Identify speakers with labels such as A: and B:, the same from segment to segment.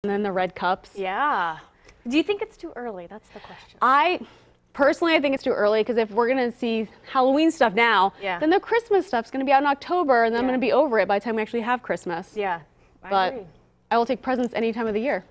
A: And then the red cups.
B: Yeah. Do you think it's too early? That's the question.
A: Personally, I think it's too early because if we're going to see Halloween stuff now, then the Christmas stuff's going to be out in October, and then I'm going to be over it by the time we actually have Christmas.
B: Yeah,
A: I agree. I will take presents any time of the year.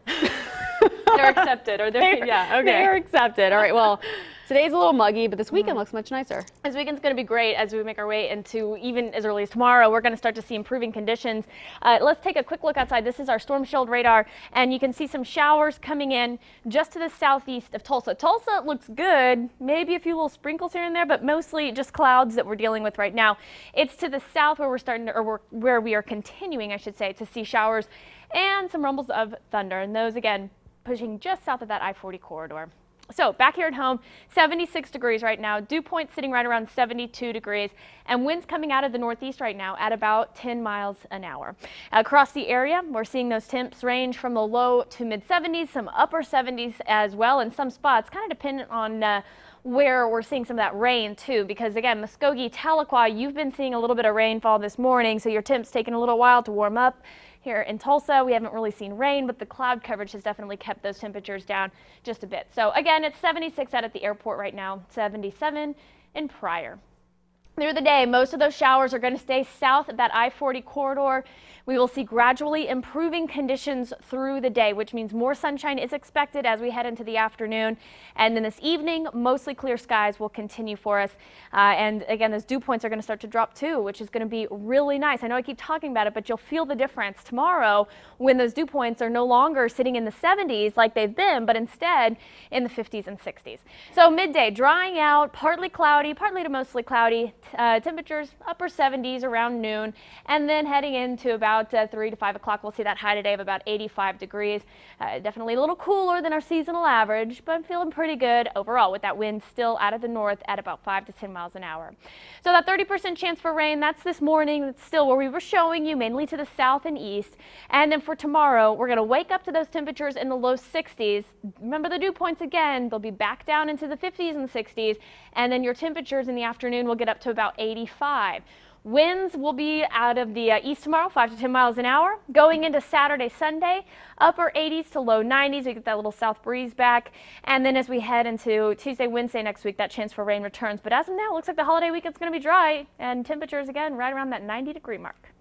B: They're accepted, or
A: they're accepted. All right, well, today's a little muggy, but this weekend looks much nicer.
B: This weekend's going to be great as we make our way into even as early as tomorrow. We're going to start to see improving conditions. Let's take a quick look outside. This is our storm shield radar, and you can see some showers coming in just to the southeast of Tulsa. Tulsa looks good, maybe a few little sprinkles here and there, but mostly just clouds that we're dealing with right now. It's to the south where we're starting to, or where we are continuing, I should say, to see showers and some rumbles of thunder, and those again pushing just south of that I-40 corridor. So back here at home, 76 degrees right now, dew point sitting right around 72 degrees, and winds coming out of the northeast right now at about 10 miles an hour. Across the area, we're seeing those temps range from the low to mid 70s, some upper 70s as well, in some spots, kind of dependent on where we're seeing some of that rain too, because again, Muskogee, Tahlequah, you've been seeing a little bit of rainfall this morning, so your temps taking a little while to warm up. Here in Tulsa, we haven't really seen rain, but the cloud coverage has definitely kept those temperatures down just a bit. So again, it's 76 out at the airport right now, 77 in Pryor. Through the day, most of those showers are going to stay south of that I-40 corridor. We will see gradually improving conditions through the day, which means more sunshine is expected as we head into the afternoon. And then this evening, mostly clear skies will continue for us. And again, those dew points are going to start to drop too, which is going to be really nice. I know I keep talking about it, but you'll feel the difference tomorrow when those dew points are no longer sitting in the 70s like they've been, but instead in the 50s and 60s. So midday, drying out, partly cloudy, partly to mostly cloudy. Temperatures upper 70s around noon, and then heading into about 3 to 5 o'clock, we'll see that high today of about 85 degrees. Definitely a little cooler than our seasonal average, but I'm feeling pretty good overall with that wind still out of the north at about 5 to 10 miles an hour. So that 30% chance for rain, that's this morning. That's still where we were showing you, mainly to the south and east. And then for tomorrow, we're going to wake up to those temperatures in the low 60s. Remember the dew points again, they'll be back down into the 50s and 60s, and then your temperatures in the afternoon will get up to about 85. Winds will be out of the east tomorrow, 5 to 10 miles an hour. Going into Saturday, Sunday, upper 80s to low 90s. We get that little south breeze back. And then as we head into Tuesday, Wednesday next week, that chance for rain returns. But as of now, it looks like the holiday weekend's going to be dry, and temperatures again right around that 90-degree mark.